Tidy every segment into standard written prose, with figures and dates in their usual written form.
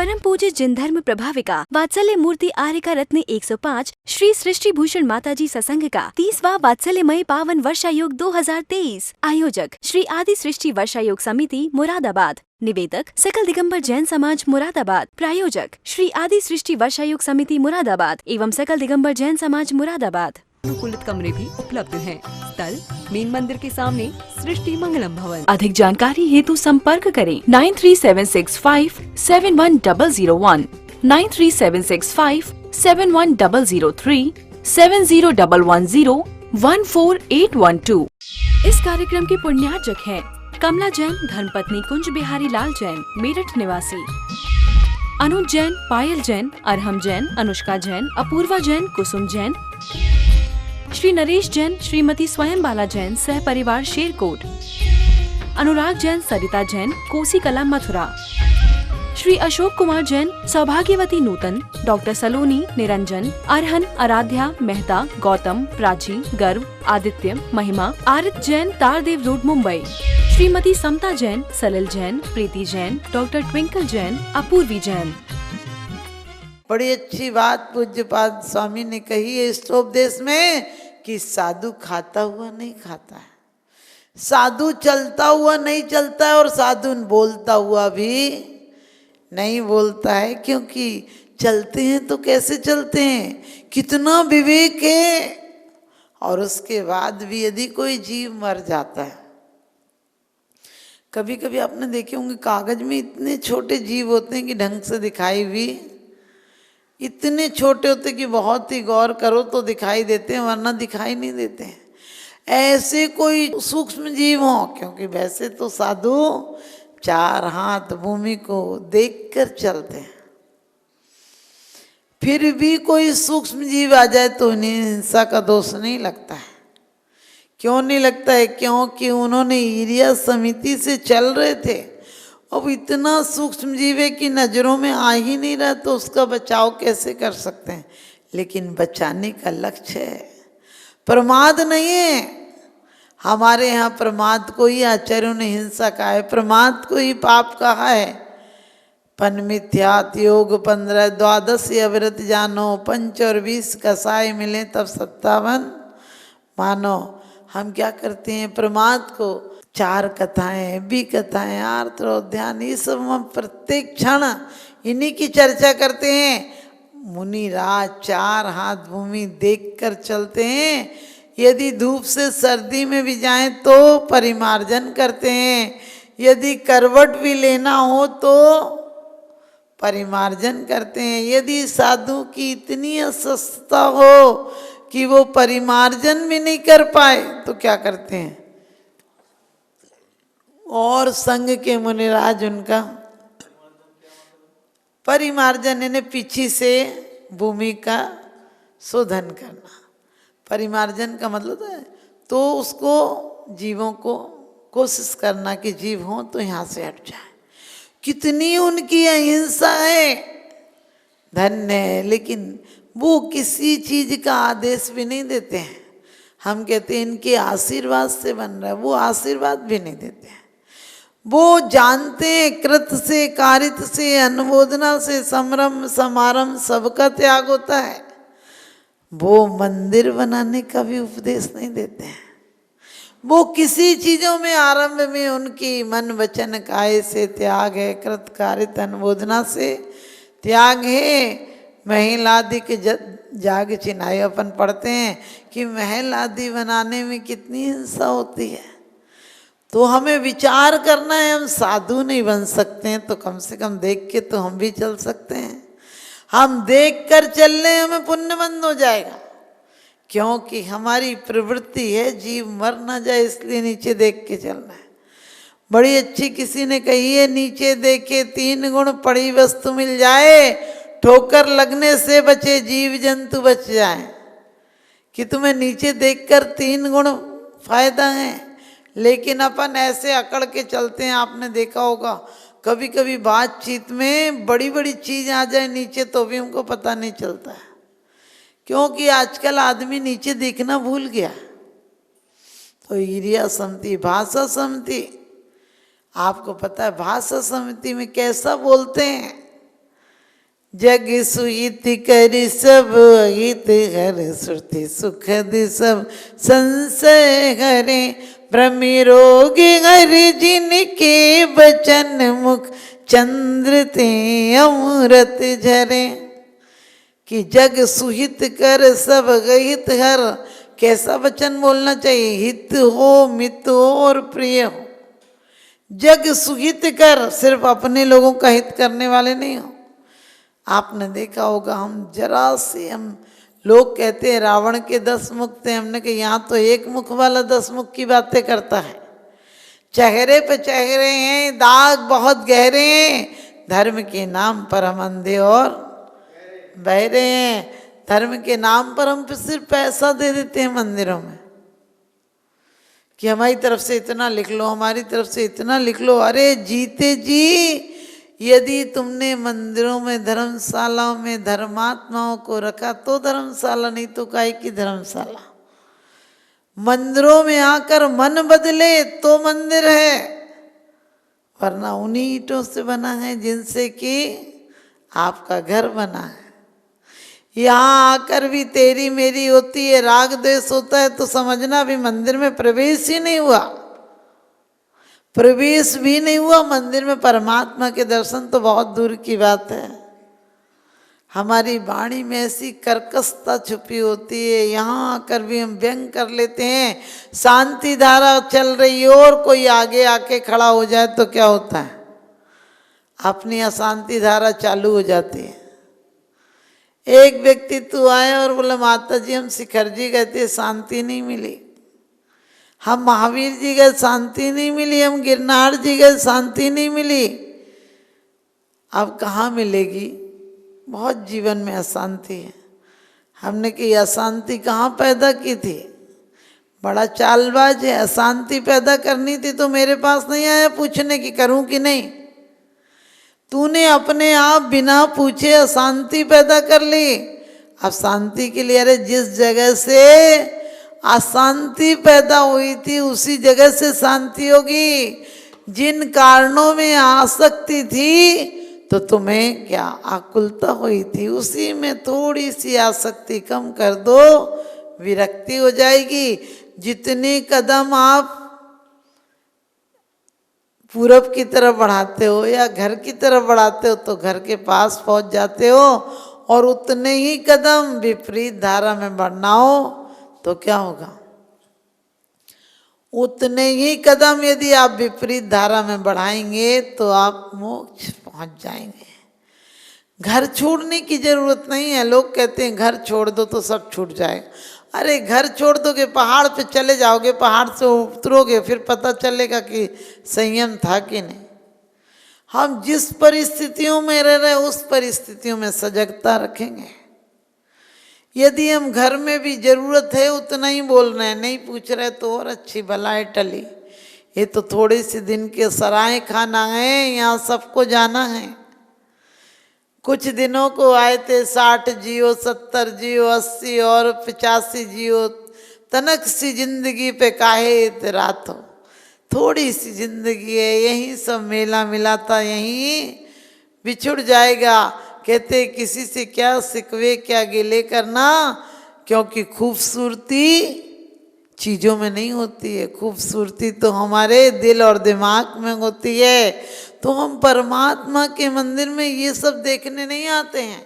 परम पूज्य जिन धर्म प्रभाविका वात्सल्य मूर्ति आर्यका रत्न 105 श्री सृष्टि भूषण माताजी सत्संग का 30वां वात्सल्यमय पावन वर्षायोग 2023। आयोजक श्री आदि सृष्टि वर्षायोग समिति मुरादाबाद। निवेदक सकल दिगंबर जैन समाज मुरादाबाद। प्रायोजक श्री आदि सृष्टि वर्षायोग समिति मुरादाबाद एवं सकल दिगंबर जैन समाज मुरादाबाद। अनुकूलित कमरे भी उपलब्ध हैं। स्थल मेन मंदिर के सामने सृष्टि मंगलम भवन। अधिक जानकारी हेतु संपर्क करें 9376571001, 9376571003, 7011014812। इस कार्यक्रम के पुण्यार्चक हैं कमला जैन धर्मपत्नी कुंज बिहारी लाल जैन मेरठ निवासी, अनुज जैन, पायल जैन, अरहम जैन, अनुष्का जैन, अपूर्वा जैन, कुसुम जैन, श्री नरेश जैन, श्रीमती स्वयं बाला जैन सह परिवार शेरकोट, अनुराग जैन, सरिता जैन, कोसी कला मथुरा, श्री अशोक कुमार जैन, सौभाग्यवती नूतन, डॉक्टर सलोनी, निरंजन, अरहन, आराध्या, मेहता, गौतम, प्राची, गर्व, आदित्य, महिमा, आरित जैन, तारदेव रोड मुंबई, श्रीमती समता जैन, सलिल जैन, प्रीति जैन, डॉक्टर ट्विंकल जैन, अपूर्वी जैन। बड़ी अच्छी बात पूज्यपाद स्वामी ने कही है इष्टोपदेश में कि साधु खाता हुआ नहीं खाता है, साधु चलता हुआ नहीं चलता है और साधु बोलता हुआ भी नहीं बोलता है। क्योंकि चलते हैं तो कैसे चलते हैं, कितना विवेक है। और उसके बाद भी यदि कोई जीव मर जाता है, कभी कभी आपने देखे होंगे कागज में इतने छोटे जीव होते हैं कि ढंग से दिखाई भी इतने छोटे होते कि बहुत ही गौर करो तो दिखाई देते हैं, वरना दिखाई नहीं देते हैं। ऐसे कोई सूक्ष्म जीव हो, क्योंकि वैसे तो साधु 4 हाथ भूमि को देखकर चलते हैं, फिर भी कोई सूक्ष्म जीव आ जाए तो उन्हें हिंसा का दोष नहीं लगता है। क्यों नहीं लगता है? क्योंकि उन्होंने ईरिया समिति से चल रहे थे। अब इतना सूक्ष्म जीव है कि नजरों में आ ही नहीं रहा, तो उसका बचाव कैसे कर सकते हैं? लेकिन बचाने का लक्ष्य है, प्रमाद नहीं है। हमारे यहाँ प्रमाद को ही आचार्यों ने हिंसा कहा है, प्रमाद को ही पाप कहा है। पनमिथ्यात योग 15 द्वादश अविरत जानो, 5 और 20 कसाय मिले तब 57 मानो। हम क्या करते हैं, प्रमाद को 4 कथाएं, भी कथाएं, आर्तोध्यान, ये सब हम प्रत्येक क्षण इन्हीं की चर्चा करते हैं। मुनि राज 4 हाथ भूमि देखकर चलते हैं। यदि धूप से सर्दी में भी जाएं तो परिमार्जन करते हैं, यदि करवट भी लेना हो तो परिमार्जन करते हैं। यदि साधु की इतनी अस्वस्थता हो कि वो परिमार्जन भी नहीं कर पाए तो क्या करते हैं, और संघ के मुनिराज उनका परिमार्जन यानी पीछे से भूमि का शोधन करना। परिमार्जन का मतलब है तो उसको जीवों को कोशिश करना कि जीव हो तो यहाँ से हट जाए। कितनी उनकी अहिंसा है, धन्य है। लेकिन वो किसी चीज का आदेश भी नहीं देते हैं। हम कहते हैं इनके आशीर्वाद से बन रहा है, वो आशीर्वाद भी नहीं देते हैं। वो जानते हैं कृत से, कारित से, अनुमोदना से, समरम समारंभ सबका त्याग होता है। वो मंदिर बनाने का भी उपदेश नहीं देते हैं। वो किसी चीजों में आरंभ में उनकी मन वचन काय से त्याग है, कृत कारित अनुमोदना से त्याग है। महल आदि के जाग चिनाई अपन पढ़ते हैं कि महल आदि बनाने में कितनी हिंसा होती है। तो हमें विचार करना है, हम साधु नहीं बन सकते हैं तो कम से कम देख के तो हम भी चल सकते हैं। हम देख कर चलने हमें पुण्यबंद हो जाएगा, क्योंकि हमारी प्रवृत्ति है जीव मर ना जाए इसलिए नीचे देख के चलना है। बड़ी अच्छी किसी ने कही है, नीचे देखे 3 गुण पड़ी वस्तु मिल जाए, ठोकर लगने से बचे जीव जंतु बच जाए। कि तुम्हें नीचे देखकर 3 गुण फायदा है, लेकिन अपन ऐसे अकड़ के चलते हैं। आपने देखा होगा कभी कभी बातचीत में बड़ी बड़ी चीज आ जाए नीचे तो भी हमको पता नहीं चलता है, क्योंकि आजकल आदमी नीचे देखना भूल गया। तो ईरिया समिति, भाषा समिति, आपको पता है भाषा समिति में कैसा बोलते हैं। जग सुहित कर सब अहित हर, श्रुति सुखद सब संशय हरे। भ्रमि रोग हर जिनके बचन, मुख चंद्र ते अमृत झरे। कि जग सुहित कर सब अहित हर, कैसा वचन बोलना चाहिए? हित हो, मित हो और प्रिय हो। जग सुहित कर, सिर्फ अपने लोगों का हित करने वाले नहीं हो। आपने देखा होगा, हम जरा से हम लोग कहते हैं रावण के 10 मुख थे, हमने कहा यहाँ तो एक मुख वाला 10 मुख की बातें करता है। चेहरे पे चेहरे हैं, दाग बहुत गहरे हैं, धर्म के नाम पर हम अंधे और बहरे हैं। धर्म के नाम पर हम सिर्फ पैसा दे देते हैं मंदिरों में कि हमारी तरफ से इतना लिख लो, हमारी तरफ से इतना लिख लो। अरे जीते जी, यदि तुमने मंदिरों में, धर्मशालाओं में धर्मात्माओं को रखा तो धर्मशाला, नहीं तो काहे की धर्मशाला। मंदिरों में आकर मन बदले तो मंदिर है, वरना उन्हीं ईंटों से बना है जिनसे कि आपका घर बना है। यहाँ आकर भी तेरी मेरी होती है, राग द्वेष होता है, तो समझना भी मंदिर में प्रवेश ही नहीं हुआ। प्रवेश भी नहीं हुआ मंदिर में, परमात्मा के दर्शन तो बहुत दूर की बात है। हमारी वाणी में ऐसी कर्कशता छुपी होती है, यहाँ आकर भी हम व्यंग कर लेते हैं। शांति धारा चल रही है और कोई आगे आके खड़ा हो जाए तो क्या होता है? अपनी अशांति धारा चालू हो जाती है। एक व्यक्तित्व आया और बोला, माता जी हम शिखर जी गए थे, शांति नहीं मिली। हम महावीर जी गए, शांति नहीं मिली। हम गिरनार जी गए, शांति नहीं मिली। अब कहाँ मिलेगी? बहुत जीवन में अशांति है। हमने कि अशांति कहाँ पैदा की थी? बड़ा चालबाज है, अशांति पैदा करनी थी तो मेरे पास नहीं आया पूछने की करूं कि नहीं। तूने अपने आप बिना पूछे अशांति पैदा कर ली। अब शांति के लिए, अरे जिस जगह से अशांति पैदा हुई थी उसी जगह से शांति होगी। जिन कारणों में आसक्ति थी तो तुम्हें क्या आकुलता हुई थी, उसी में थोड़ी सी आसक्ति कम कर दो, विरक्ति हो जाएगी। जितने कदम आप पूरब की तरफ बढ़ाते हो या घर की तरफ बढ़ाते हो तो घर के पास पहुंच जाते हो, और उतने ही कदम विपरीत धारा में बढ़ना हो तो क्या होगा? उतने ही कदम यदि आप विपरीत धारा में बढ़ाएंगे तो आप मोक्ष पहुंच जाएंगे। घर छोड़ने की जरूरत नहीं है। लोग कहते हैं घर छोड़ दो तो सब छूट जाएगा। अरे घर छोड़ दोगे, पहाड़ पे चले जाओगे, पहाड़ से उतरोगे, फिर पता चलेगा कि संयम था कि नहीं। हम जिस परिस्थितियों में रह रहे उस परिस्थितियों में सजगता रखेंगे। यदि हम घर में भी जरूरत है उतना ही बोल रहे हैं, नहीं पूछ रहे तो और अच्छी भलाई टली। ये तो थोड़े से दिन के सराय खाना है, यहाँ सबको जाना है। कुछ दिनों को आए थे, 60 जियो, 70 जियो, 80 और 85 जियो। तनक सी जिंदगी पे काहे इतरात हो, थोड़ी सी जिंदगी है, यही सब मेला मिला था, यहीं बिछुड़ जाएगा। कहते किसी से क्या सिकवे क्या गिले करना, क्योंकि खूबसूरती चीज़ों में नहीं होती है, खूबसूरती तो हमारे दिल और दिमाग में होती है। तो हम परमात्मा के मंदिर में ये सब देखने नहीं आते हैं,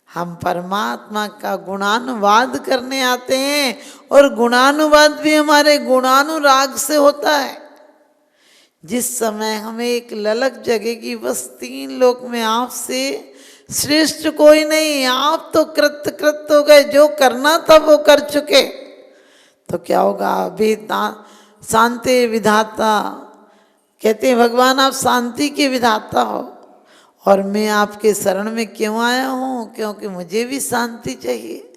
हम परमात्मा का गुणानुवाद करने आते हैं। और गुणानुवाद भी हमारे गुणानुराग से होता है। जिस समय हमें एक ललक जगेगी, बस 3 लोक में आपसे श्रेष्ठ कोई नहीं, आप तो कृत हो गए, जो करना था वो कर चुके, तो क्या होगा? अभी शांति विधाता कहते हैं, भगवान आप शांति के विधाता हो और मैं आपके शरण में क्यों आया हूँ? क्योंकि मुझे भी शांति चाहिए।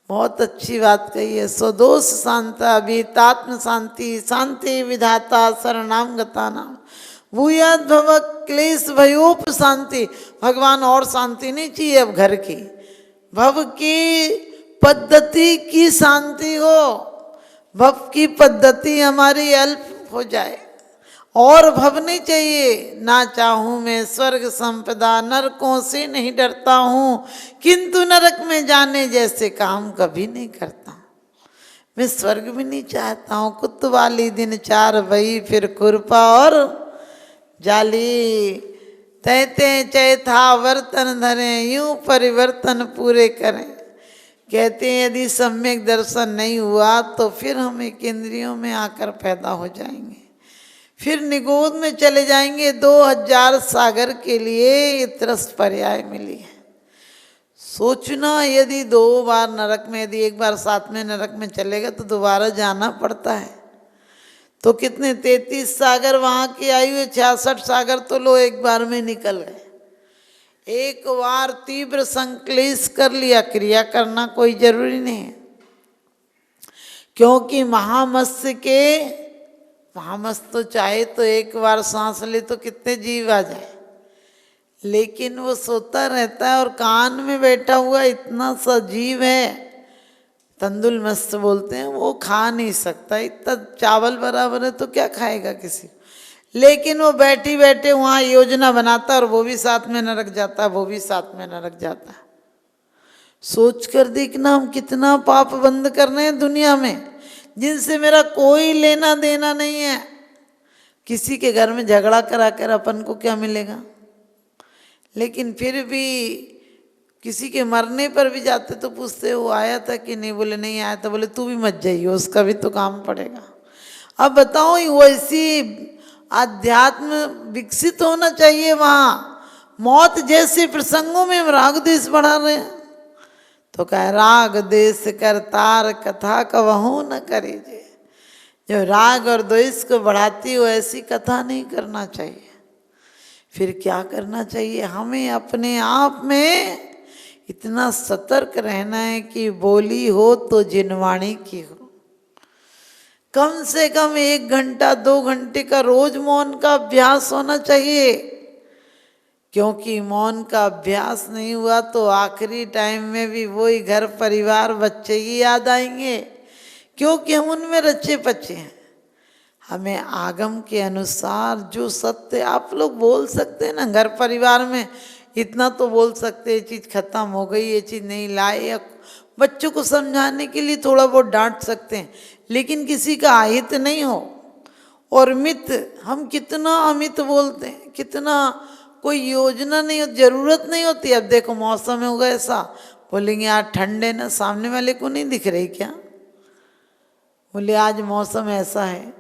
बहुत अच्छी बात कही है। स्वदोष शांता अभीतात्म शांति, शांति विधाता शरणाम गतानाम भूयाद भव क्लेश भयोप शांति। भगवान और शांति नहीं चाहिए अब घर की, भव की पद्धति की शांति हो, भव की पद्धति हमारी अल्प हो जाए और भव नहीं चाहिए। ना चाहूं मैं स्वर्ग संपदा, नरकों से नहीं डरता हूँ, किंतु नरक में जाने जैसे काम कभी नहीं करता। मैं स्वर्ग भी नहीं चाहता हूँ। कुतवाली दिन चार भई, फिर खुरपा और जाली। तैते चैथा वर्तन धरें, यूं परिवर्तन पूरे करें। कहते हैं यदि सम्यक दर्शन नहीं हुआ तो फिर हम एक इंद्रियों में आकर पैदा हो जाएंगे, फिर निगोद में चले जाएंगे। 2000 सागर के लिए ये त्रस पर्याय मिली है। सोचना, यदि 2 बार नरक में, यदि 1 बार 7वें नरक में चलेगा तो दोबारा जाना पड़ता है। तो कितने 33 सागर वहाँ की आई हुई, 66 सागर तो लो 1 बार में निकल गए। 1 बार तीव्र संक्लेश कर लिया, क्रिया करना कोई जरूरी नहीं है। क्योंकि महामत्स्य तो चाहे तो 1 बार सांस ले तो कितने जीव आ जाए, लेकिन वो सोता रहता है और कान में बैठा हुआ इतना सा जीव है, तंदुल मत्स्य बोलते हैं, वो खा नहीं सकता। इतना चावल बराबर है तो क्या खाएगा किसी। लेकिन वो बैठी बैठे वहाँ योजना बनाता है और वो भी साथ में नरक जाता है, वो भी साथ में नरक जाता है। सोच कर देखना हम कितना पाप बंद कर रहे हैं दुनिया में, जिनसे मेरा कोई लेना देना नहीं है। किसी के घर में झगड़ा करा कर अपन को क्या मिलेगा, लेकिन फिर भी किसी के मरने पर भी जाते तो पूछते वो आया था कि नहीं, बोले नहीं आया था, बोले तू भी मत जाइए, उसका भी तो काम पड़ेगा। अब बताओ वैसी आध्यात्म विकसित होना चाहिए वहाँ। मौत जैसे प्रसंगों में हम राग द्वेष बढ़ा रहे हैं, तो कह राग द्वेष करतार कथा कवहू न करीजे। जो राग और द्वेष को बढ़ाती हो ऐसी कथा नहीं करना चाहिए। फिर क्या करना चाहिए, हमें अपने आप में इतना सतर्क रहना है कि बोली हो तो जिनवाणी की हो। कम से कम 1 घंटा 2 घंटे का रोज मौन का अभ्यास होना चाहिए। क्योंकि मौन का अभ्यास नहीं हुआ तो आखिरी टाइम में भी वही घर परिवार बच्चे ही याद आएंगे, क्योंकि हम उनमें रचे पचे हैं। हमें आगम के अनुसार जो सत्य, आप लोग बोल सकते हैं ना घर परिवार में, इतना तो बोल सकते ये चीज़ खत्म हो गई, ये चीज़ नहीं लाए, या बच्चों को समझाने के लिए थोड़ा बहुत डांट सकते हैं, लेकिन किसी का अहित नहीं हो। और मित, हम कितना अमित बोलते हैं, कितना कोई योजना नहीं होती, जरूरत नहीं होती। अब देखो मौसम होगा ऐसा, बोलेंगे आज ठंड है ना, सामने वाले को नहीं दिख रही क्या, बोले आज मौसम ऐसा है।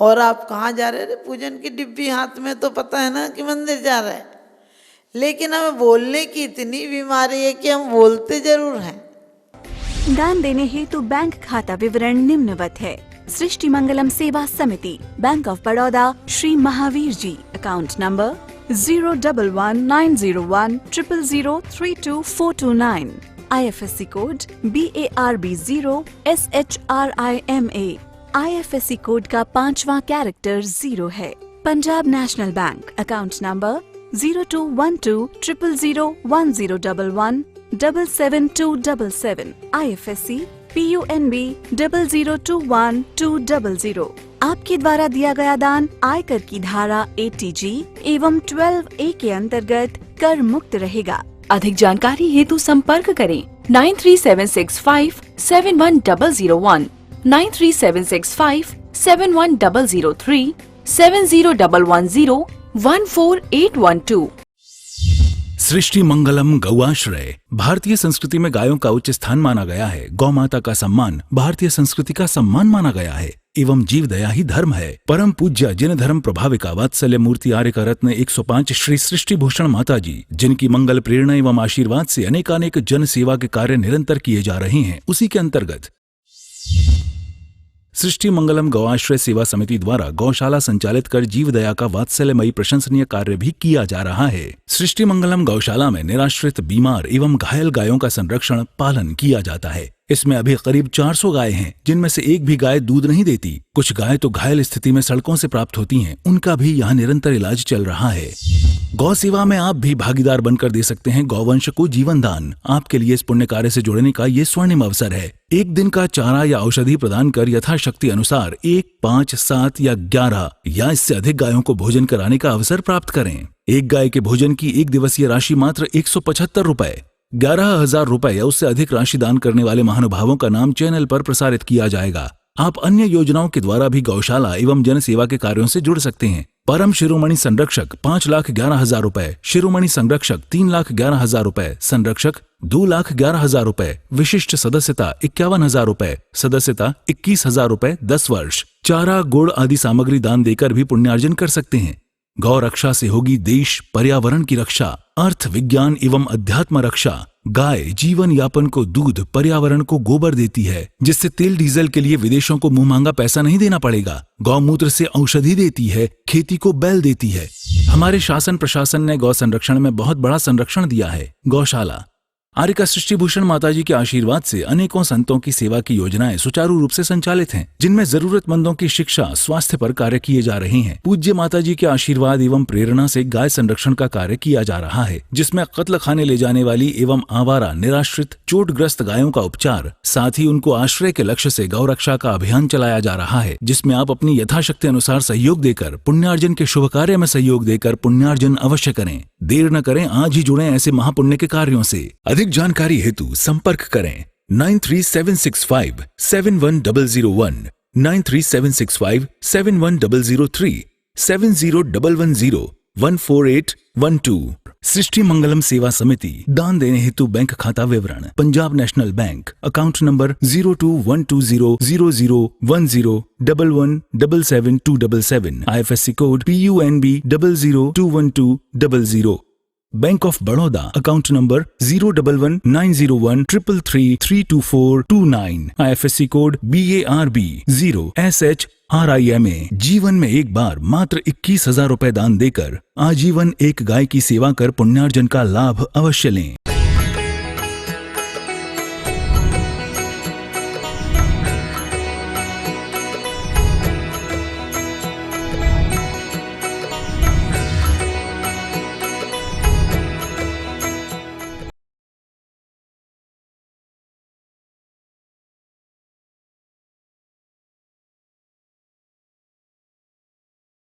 और आप कहाँ जा रहे हैं, पूजन की डिब्बी हाथ में, तो पता है ना कि मंदिर जा रहे हैं। लेकिन हमें बोलने की इतनी बीमारी है कि हम बोलते जरूर हैं। दान देने हेतु बैंक खाता विवरण निम्नवत है। सृष्टि Mangalam Seva Samiti, bank of Baroda, Shri Mahavir ji, account number 011901000322429, IFSC code BARB0 SHRIMA। IFSC code का 5वां कैरेक्टर 0 है। Punjab national bank, account number 0212000111 77277, IFSC PUNB 0021200। आपके द्वारा दिया गया दान आयकर की धारा 80G एवं 12A के अंतर्गत कर मुक्त रहेगा। अधिक जानकारी हेतु संपर्क करें 9376571001, 9376571003, 7011014812। सृष्टि मंगलम गौआश्रय। भारतीय संस्कृति में गायों का उच्च स्थान माना गया है। गौ माता का सम्मान भारतीय संस्कृति का सम्मान माना गया है एवं जीव दया ही धर्म है। परम पूज्य जिन धर्म प्रभाविका वात्सल्य मूर्ति आर्य का रत्न 105 श्री सृष्टि भूषण माता जी, जिनकी मंगल प्रेरणा एवं आशीर्वाद से अनेकानेक जन सेवा के कार्य निरंतर किए जा रहे हैं, उसी के अंतर्गत सृष्टि मंगलम गौआश्रय सेवा समिति द्वारा गौशाला संचालित कर जीव दया का वात्सल्यमयी प्रशंसनीय कार्य भी किया जा रहा है। सृष्टि मंगलम गौशाला में निराश्रित, बीमार एवं घायल गायों का संरक्षण पालन किया जाता है। इसमें अभी करीब 400 गाय हैं, जिनमें से एक भी गाय दूध नहीं देती। कुछ गाय तो घायल स्थिति में सड़कों से प्राप्त होती हैं, उनका भी यहाँ निरंतर इलाज चल रहा है। गौ सेवा में आप भी भागीदार बनकर दे सकते हैं गौवंश को जीवन दान। आपके लिए इस पुण्य कार्य से जुड़ने का ये स्वर्णिम अवसर है। एक दिन का चारा या औषधि प्रदान कर यथाशक्ति अनुसार 1, 5, 7 या 11 या इससे अधिक गायों को भोजन कराने का अवसर प्राप्त करें। एक गाय के भोजन की एक दिवसीय राशि मात्र 175 रुपए। 11,000 रुपए या उससे अधिक राशि दान करने वाले महानुभावों का नाम चैनल पर प्रसारित किया जाएगा। आप अन्य योजनाओं के द्वारा भी गौशाला एवं जन सेवा के कार्यों से जुड़ सकते हैं। परम शिरोमणि संरक्षक 5,11,000 रुपए, शिरोमणि संरक्षक 3,11,000 रुपए, संरक्षक 2,11,000 रुपए, विशिष्ट सदस्यता 51,000 रुपए, सदस्यता 21,000 रुपए 10 वर्ष। चारा, गुड़ आदि सामग्री दान देकर भी पुण्यार्जन कर सकते हैं। गौ रक्षा से होगी देश पर्यावरण की रक्षा, अर्थ विज्ञान एवं अध्यात्म रक्षा। गाय जीवन यापन को दूध, पर्यावरण को गोबर देती है, जिससे तेल डीजल के लिए विदेशों को मुंह मांगा पैसा नहीं देना पड़ेगा। गौमूत्र से औषधि देती है, खेती को बैल देती है। हमारे शासन प्रशासन ने गौ संरक्षण में बहुत बड़ा संरक्षण दिया है। गौशाला आर्यका सृष्टि भूषण माताजी के आशीर्वाद से अनेकों संतों की सेवा की योजनाएं सुचारू रूप से संचालित हैं, जिनमें जरूरतमंदों की शिक्षा, स्वास्थ्य पर कार्य किए जा रहे हैं। पूज्य माताजी के आशीर्वाद एवं प्रेरणा से गाय संरक्षण का कार्य किया जा रहा है, जिसमें कत्ल खाने ले जाने वाली एवं आवारा, निराश्रित, चोटग्रस्त गायों का उपचार, साथ ही उनको आश्रय के लक्ष्य से गौ रक्षा का अभियान चलाया जा रहा है, जिसमें आप अपनी यथाशक्ति अनुसार सहयोग देकर पुण्यार्जन के शुभ कार्य में सहयोग देकर पुण्यार्जन अवश्य करें। देर न करें, आज ही जुड़ें ऐसे महापुण्य के कार्यों से। अधिक जानकारी हेतु संपर्क करें 9376571001, 9376571003, 7011014812। सृष्टि मंगलम सेवा समिति। दान देने हेतु बैंक खाता विवरण: Punjab national bank, account number 021200001011777277, IFSC code PUNB 0021200। Bank of Baroda, account number 0119013332429, IFSC code BARB 0SHRIMA। जीवन में एक बार मात्र 21,000 रुपए दान देकर आजीवन एक गाय की सेवा कर पुण्यार्जन का लाभ अवश्य लें।